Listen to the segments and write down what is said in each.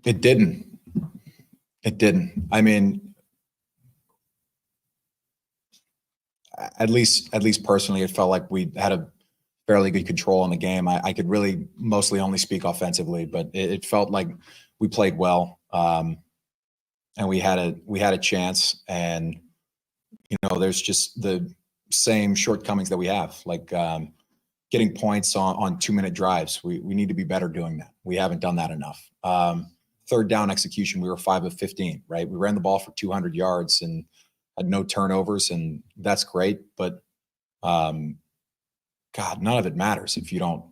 It didn't. It didn't. I mean, at least personally, it felt like we had a fairly good control on the game. I could really mostly only speak offensively, but it felt like we played well, and we had a chance. And there's just the same shortcomings that we have, like getting points on 2-minute drives. We need to be better doing that. We haven't done that enough. Third down execution, we were 5 of 15, right? We ran the ball for 200 yards and had no turnovers, and that's great. But God, none of it matters if you don't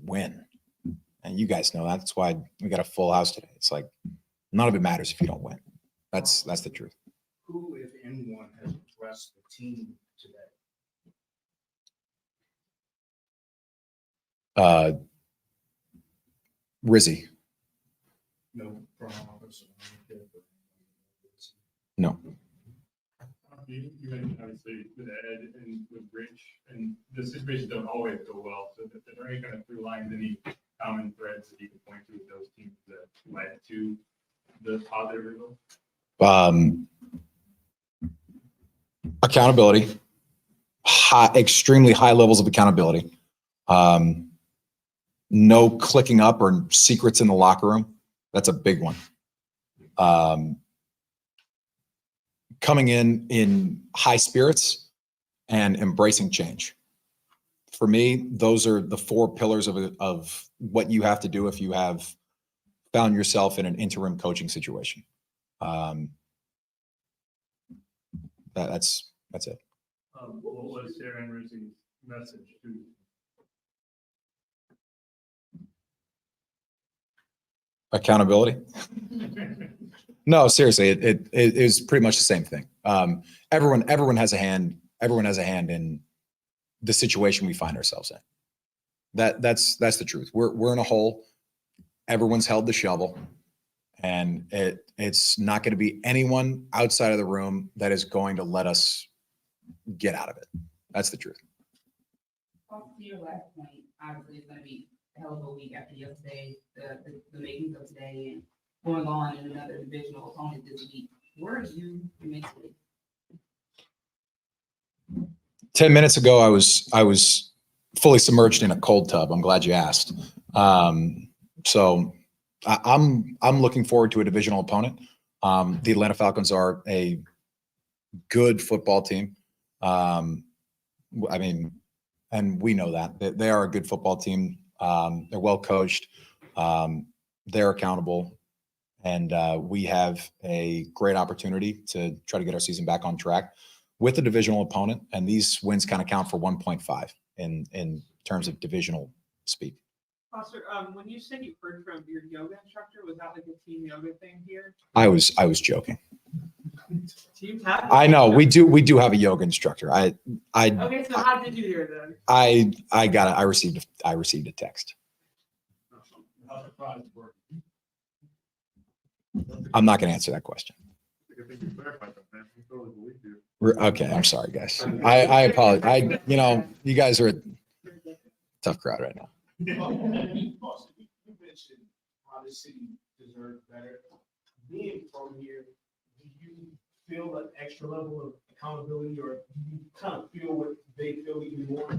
win. And you guys know that. That's why we got a full house today. It's like none of it matters if you don't win. That's the truth. Who, if anyone, has impressed the team today? Rizzy. No front office. No. You mentioned obviously with Ed and with Rich, and the situations don't always go well. So, are there any kind of through lines, any common threads that you can point to with those teams that led to the positive results? Accountability, extremely high levels of accountability. No clicking up or secrets in the locker room. That's a big one. Coming in high spirits and embracing change. For me, those are the 4 pillars of what you have to do if you have found yourself in an interim coaching situation. That's it. What was Tyrann Mathieu's message to? Accountability. No, seriously, it is pretty much the same thing. Everyone has a hand. Everyone has a hand in the situation we find ourselves in. That's the truth. We're in a hole. Everyone's held the shovel, and it's not going to be anyone outside of the room that is going to let us get out of it. That's the truth. To your last point, obviously it's going to be a hell of a week after yesterday, the makings of today, and going on in another divisional opponent this week. Where are you mentally? 10 minutes ago, I was fully submerged in a cold tub. I'm glad you asked. So I'm looking forward to a divisional opponent. The Atlanta Falcons are a good football team. I mean, and we know that they are a good football team. They're well coached. They're accountable. And we have a great opportunity to try to get our season back on track with a divisional opponent. And these wins kind of count for 1.5 in terms of divisional speak. Foster, when you said you heard from your yoga instructor, was that like a team yoga thing here? I was joking. Teams have. I know we do have a yoga instructor. Okay, so how did you hear then? I got it. I received a text. I'm not going to answer that question. Okay, I'm sorry, guys. I apologize. You guys are a tough crowd right now. You mentioned how the city deserves better. Being from here, do you feel an extra level of accountability, or do you kind of feel what they feel even more?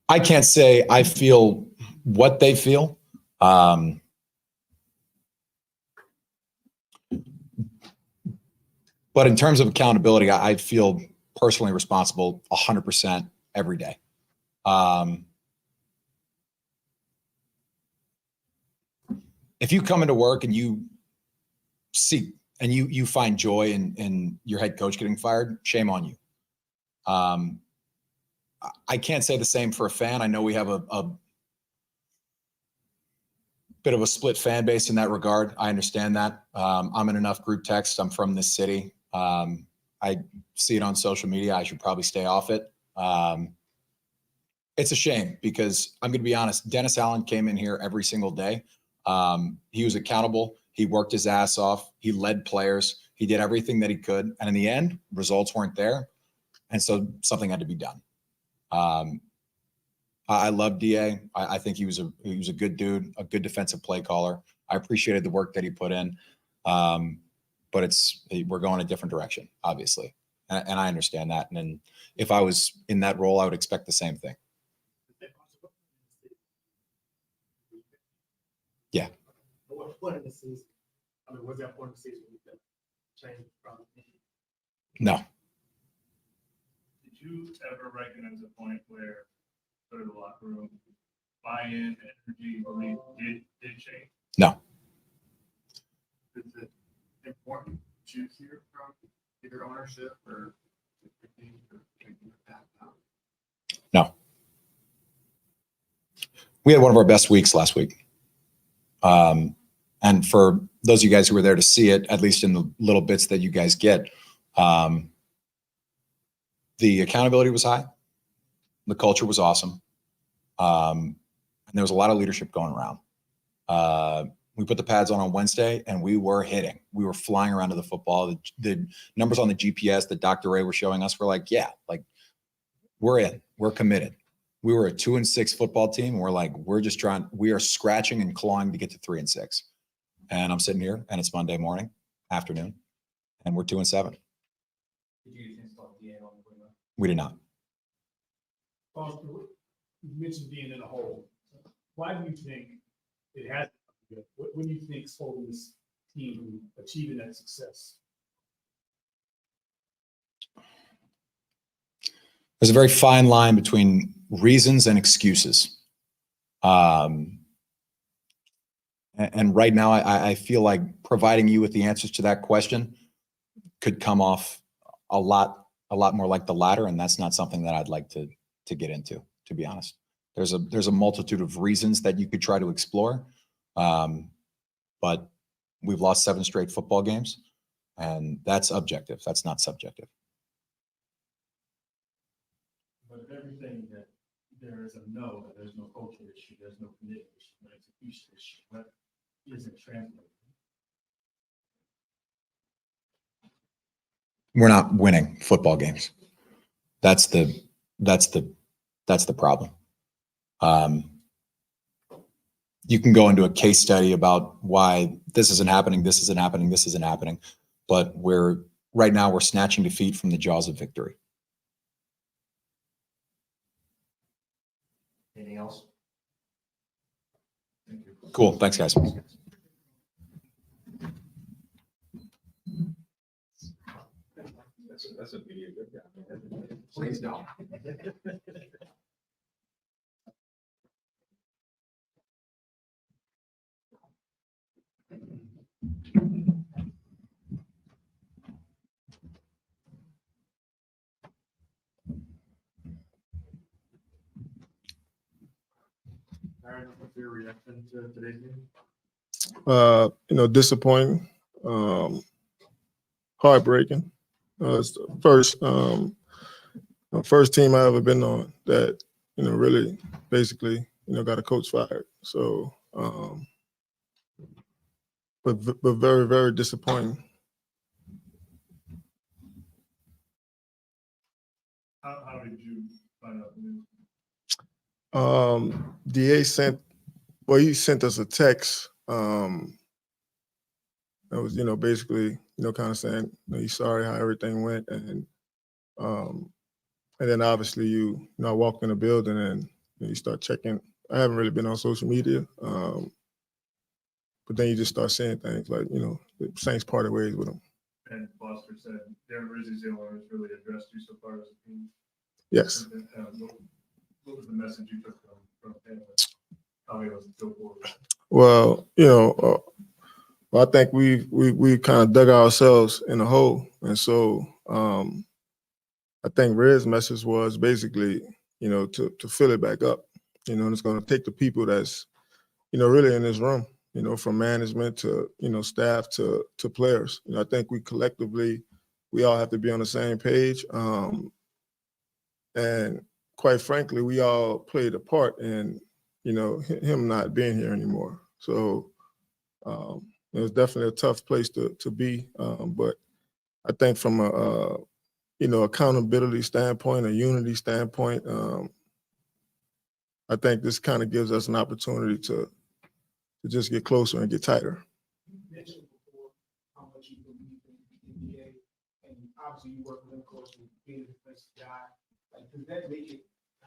I can't say I feel what they feel. But in terms of accountability, I feel personally responsible 100% every day. If you come into work and you see and you find joy in your head coach getting fired, shame on you. I can't say the same for a fan. I know we have a bit of a split fan base in that regard. I understand that. I'm in enough group texts. I'm from this city. I see it on social media. I should probably stay off it. It's a shame because I'm going to be honest. Dennis Allen came in here every single day. He was accountable. He worked his ass off. He led players. He did everything that he could. And in the end, results weren't there. And so something had to be done. I love DA. I think he was a good dude, a good defensive play caller. I appreciated the work that he put in. But we're going a different direction, obviously. And I understand that. And then if I was in that role, I would expect the same thing. Yeah. What point in the season? I mean, was that point in the season we could change from? No. Did you ever recognize a point where sort of the locker room buy-in, energy, belief did change? No. Is it important to hear from either ownership or No. We had one of our best weeks last week. And for those of you guys who were there to see it, at least in the little bits that you guys get, the accountability was high. The culture was awesome. And there was a lot of leadership going around. We put the pads on Wednesday and we were hitting. We were flying around to the football. The numbers on the GPS that Dr. Ray were showing us were like, yeah, like we're in, we're committed. We were a 2-6 football team. And we're like, we are scratching and clawing to get to 3-6. And I'm sitting here and it's Monday morning, afternoon, and we're 2-7. Did you install DA on the window? We did not. Foster, you mentioned being in a hole. Why do you think it has? What do you think is holding this team from achieving that success? There's a very fine line between reasons and excuses. And right now, I feel like providing you with the answers to that question could come off a lot more like the latter, and that's not something that I'd like to get into, to be honest. There's a multitude of reasons that you could try to explore, but we've lost 7 straight football games, and that's objective. That's not subjective. But if everything that there is a no, and there's no culture issue, there's no commitment issue, no execution issue, what isn't translating? We're not winning football games. That's the problem. You can go into a case study about why this isn't happening, but right now we're snatching defeat from the jaws of victory. Anything else? Thank you. Cool. Thanks, guys. That's a video good guy. Please don't. Tyrann, what's your reaction to today's game? Disappointing, heartbreaking. It's the first team I ever been on that, really basically, got a coach fired. So, but very, very disappointing. How did you find out the news? DA he sent us a text. That was, basically, kind of saying, he's sorry how everything went. And then obviously I walk in the building and you start checking. I haven't really been on social media. But then you just start seeing things like, the Saints parted ways with him. And Foster said Darren Rizzi's owners really addressed you so far as a team. Yes. What was the message you took from him? How he was still forward? Well, I think we kind of dug ourselves in a hole, and so I think Red's message was basically, to fill it back up, and it's going to take the people that's, really in this room, from management to, staff to players. I think we collectively, we all have to be on the same page, and quite frankly, we all played a part in, him not being here anymore. So it was definitely a tough place to be, but I think from a accountability standpoint, a unity standpoint, I think this kind of gives us an opportunity to just get closer and get tighter. You mentioned before how much you believe in the NBA, and obviously you work with him closely, being a defensive guy. Like, does that make it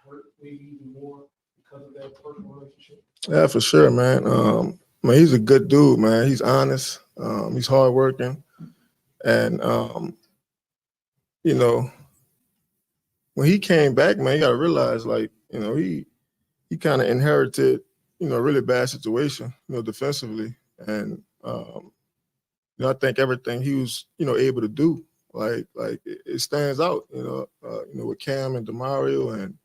hurt maybe even more because of that personal relationship? Yeah, for sure, man. Man, he's a good dude, man. He's honest. He's hardworking, and you know, when he came back, man, you got to realize, like, you know, he kind of inherited, you know, a really bad situation, you know, defensively, and you know, I think everything he was, you know, able to do, like it stands out, you know, with Cam and Demario, and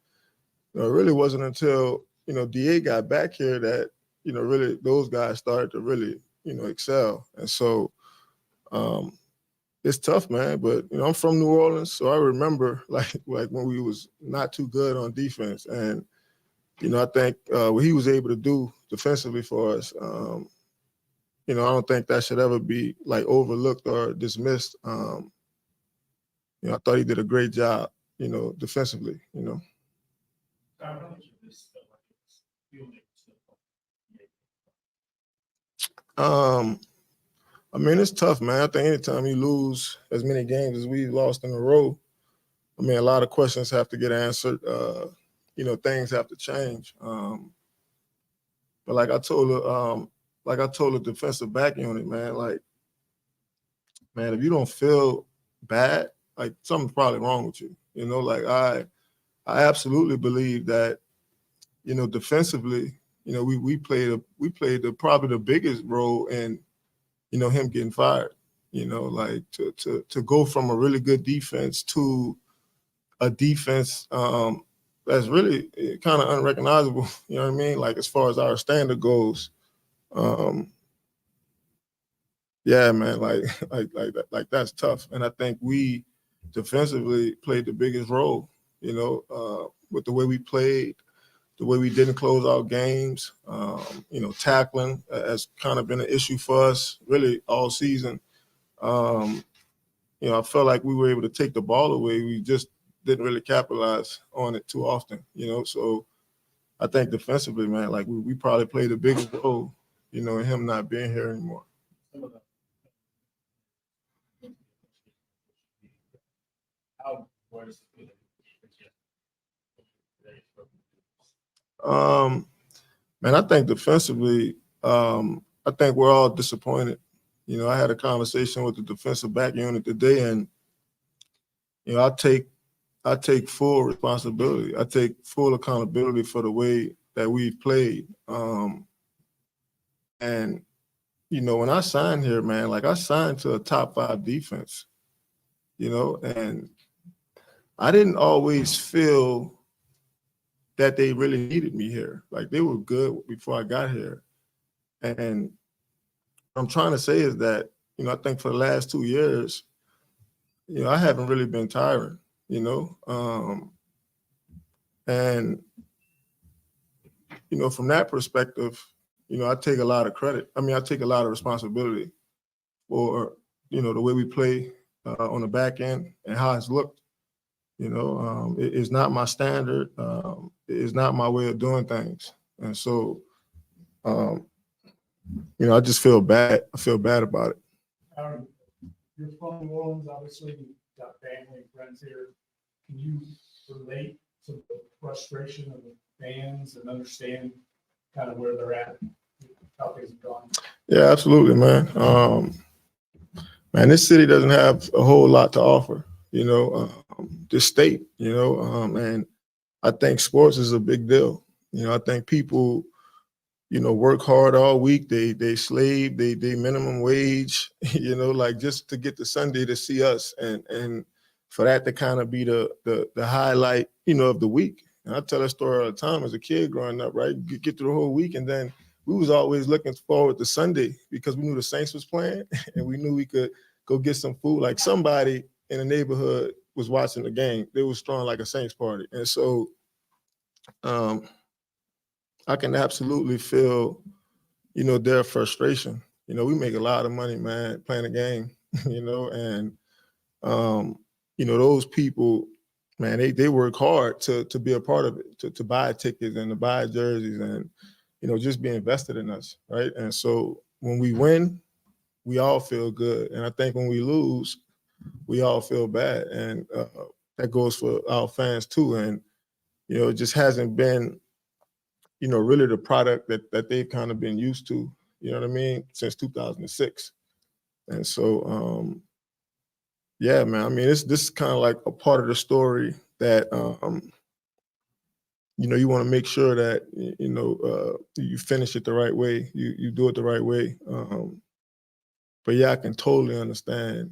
you know, it really wasn't until, you know, DA got back here that, you know, really those guys started to really, you know, excel. And so it's tough, man. But, you know, I'm from New Orleans, so I remember like when we was not too good on defense. And, you know, I think what he was able to do defensively for us, you know, I don't think that should ever be like overlooked or dismissed. You know, I thought he did a great job, you know, defensively, you know. I mean, it's tough, man. I think anytime you lose as many games as we lost in a row, I mean, a lot of questions have to get answered. You know, things have to change. But like I told the defensive back unit, man, like, man, if you don't feel bad, like something's probably wrong with you. You know, like I absolutely believe that, you know, defensively, you know, we played probably the biggest role in, you know, him getting fired. You know, like to go from a really good defense to a defense that's really kind of unrecognizable. You know what I mean? Like as far as our standard goes, yeah, man, like that's tough. And I think we defensively played the biggest role. You know, with the way we played, the way we didn't close out games. You know, tackling has kind of been an issue for us really all season. You know, I felt like we were able to take the ball away. We just didn't really capitalize on it too often, you know. So I think defensively, man, like we probably played the biggest role, you know, in him not being here anymore. Man, I think defensively, I think we're all disappointed. You know, I had a conversation with the defensive back unit today, and you know, I take full responsibility. I take full accountability for the way that we've played. And you know, when I signed here, man, like I signed to a top 5 defense. You know, and I didn't always feel that they really needed me here. Like they were good before I got here. And what I'm trying to say is that, you know, I think for the last 2 years, you know, I haven't really been tiring, you know. And, you know, from that perspective, you know, I take a lot of credit. I mean, I take a lot of responsibility for, you know, the way we play on the back end and how it's looked. You know, it's not my standard. It's not my way of doing things. And so, you know, I just feel bad. I feel bad about it. You're from New Orleans, obviously, you've got family and friends here. Can you relate to the frustration of the fans and understand kind of where they're at, how things have gone? Yeah, absolutely, man. Man, this city doesn't have a whole lot to offer, you know, this state, you know, and I think sports is a big deal. You know, I think people, you know, work hard all week. They slave, they minimum wage, you know, like just to get to Sunday to see us and for that to kind of be the highlight, you know, of the week. And I tell that story all the time as a kid growing up, right? Get through the whole week, and then we was always looking forward to Sunday because we knew the Saints was playing and we knew we could go get some food. Like somebody in the neighborhood was watching the game. They was throwing like a Saints party. And so I can absolutely feel, you know, their frustration. You know, we make a lot of money, man, playing a game, you know, and, you know, those people, man, they work hard to be a part of it, to buy tickets and to buy jerseys and, just be invested in us, right? And so when we win, we all feel good. And I think when we lose, we all feel bad. And that goes for our fans too. And, it just hasn't been, really the product that they've kind of been used to, you know what I mean, since 2006. And so, yeah, man, I mean, this is kind of like a part of the story that, you want to make sure that, you finish it the right way, you do it the right way. But yeah, I can totally understand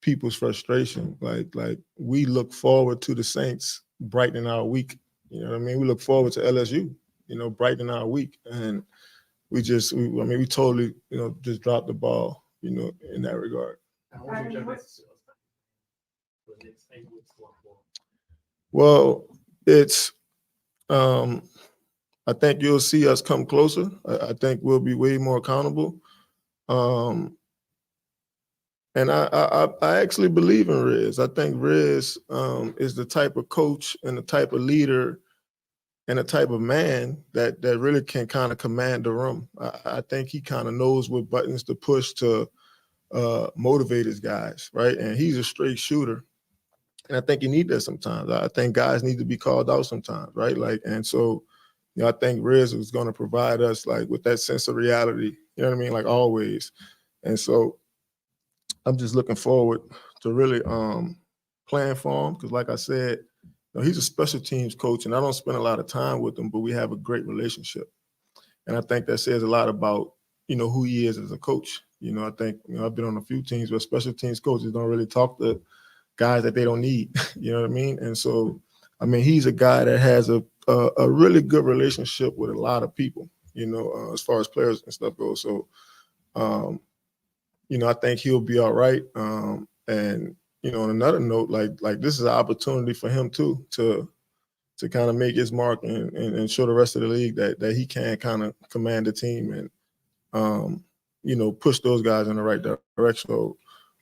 people's frustration. Like we look forward to the Saints brightening our week. You know what I mean? We look forward to LSU, brightening our week. And we totally, just dropped the ball, in that regard. Well, it's, I think you'll see us come closer. I think we'll be way more accountable. And I actually believe in Riz. I think Riz is the type of coach and the type of leader and the type of man that really can kind of command the room. I think he kind of knows what buttons to push to motivate his guys, right? And he's a straight shooter. And I think you need that sometimes. I think guys need to be called out sometimes, right? And so, I think Riz is going to provide us with that sense of reality, you know what I mean? Always. And so I'm just looking forward to really playing for him because, like I said, he's a special teams coach, and I don't spend a lot of time with him, but we have a great relationship. And I think that says a lot about, who he is as a coach. I think, I've been on a few teams where special teams coaches don't really talk to guys that they don't need, you know what I mean? And so, I mean, he's a guy that has a really good relationship with a lot of people, as far as players and stuff goes. So, I think he'll be all right. And, on another note, like this is an opportunity for him too, to kind of make his mark and show the rest of the league that he can kind of command the team and, push those guys in the right direction. So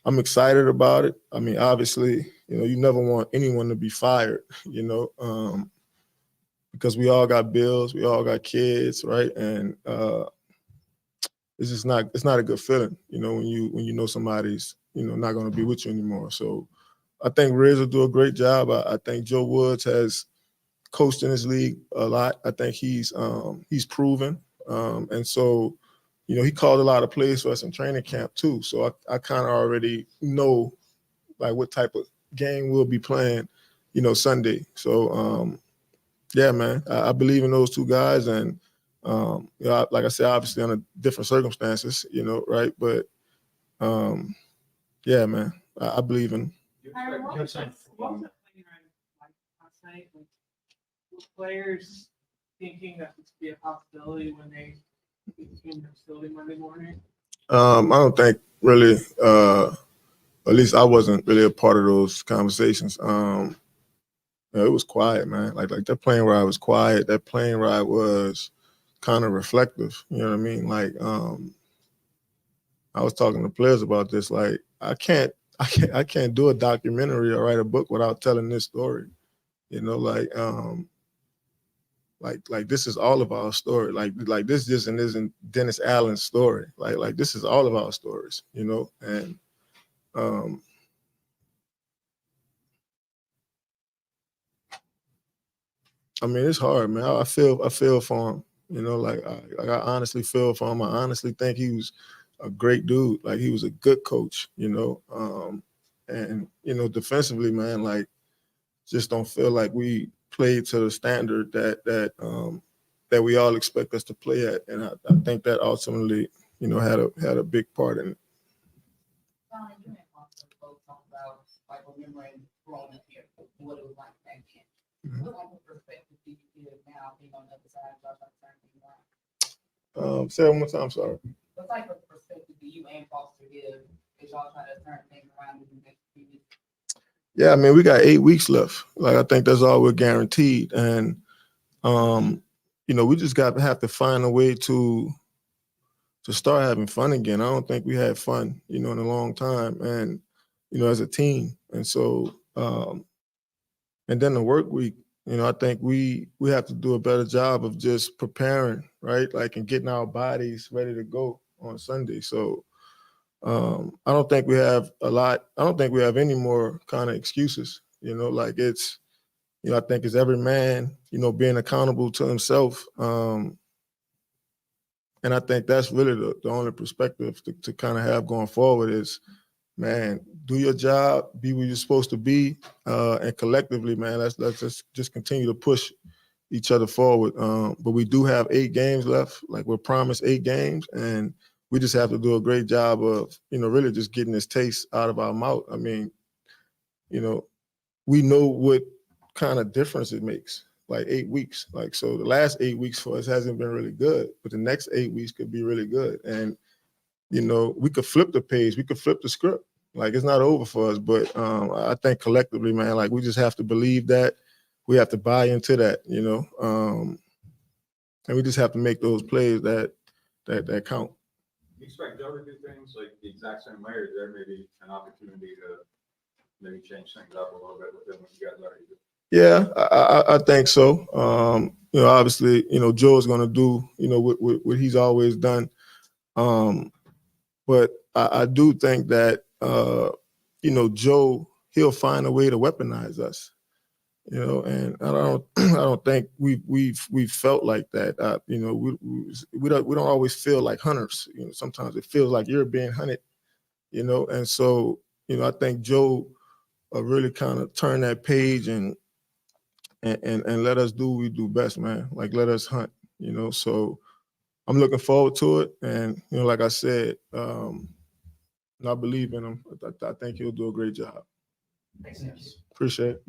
I'm excited about it. I mean, obviously, you never want anyone to be fired, because we all got bills, we all got kids, right? And it's not a good feeling, when you know somebody's, not going to be with you anymore. So I think Riz will do a great job. I think Joe Woods has coached in this league a lot. I think he's proven. And so, he called a lot of plays for us in training camp too. So I kind of already know what type of game we'll be playing, Sunday. So yeah, man, I believe in those two guys. And like I said, obviously under different circumstances, right? But yeah, man, I believe in. Tyrann, what was that playing like last night? Like, were players thinking that this could be a possibility when they came to the facility Monday morning? I don't think really, at least I wasn't really a part of those conversations. It was quiet, man. Like that plane ride was quiet. That plane ride was kind of reflective. You know what I mean? I was talking to players about this. I can't do a documentary or write a book without telling this story. Like this is all of our story. Like this just isn't Dennis Allen's story. Like this is all of our stories, and I mean, it's hard, man. I feel for him, I honestly feel for him. I honestly think he was a great dude. Like he was a good coach, and defensively, man, just don't feel like we played to the standard that we all expect us to play at. And I think that ultimately, had a big part in it. Donnie, you and also both talk about remembering growing up here, what it was like back then. What type of perspective do you give now being on the other side of our turn things around? Say it one more time, sorry. What type of perspective do you and Foster give as y'all try to turn things around in the next few weeks? Yeah, I mean, we got 8 weeks left. I think that's all we're guaranteed. And, we just have to find a way to start having fun again. I don't think we had fun, in a long time and, as a team. And so, And then the work week, I think we have to do a better job of just preparing, right? Like, and getting our bodies ready to go on Sunday. So I don't think we have I don't think we have any more kind of excuses, like it's, I think it's every man, being accountable to himself. And I think that's really the only perspective to kind of have going forward is, man, do your job, be where you're supposed to be, and collectively, man, let's just continue to push each other forward. But we do have 8 games left. Like, we're promised 8 games, and we just have to do a great job of, really just getting this taste out of our mouth. I mean, we know what kind of difference it makes. Like 8 weeks. Like, so the last 8 weeks for us hasn't been really good, but the next 8 weeks could be really good. And, we could flip the page, we could flip the script. Like, it's not over for us, but I think collectively, man, like, we just have to believe that. We have to buy into that, and we just have to make those plays that count. You expect Joe to do things like the exact same way, or is there maybe an opportunity to maybe change things up a little bit with him when you guys already do? Yeah, I think so. Obviously, Joe's going to do, what he's always done. But I do think that, Joe, he'll find a way to weaponize us, and I don't think we've felt like that. We don't always feel like hunters. Sometimes it feels like you're being hunted, and so, I think Joe really kind of turn that page and let us do what we do best, man. Like, let us hunt, so I'm looking forward to it. And, like I said, I believe in him. I think he'll do a great job. Appreciate it.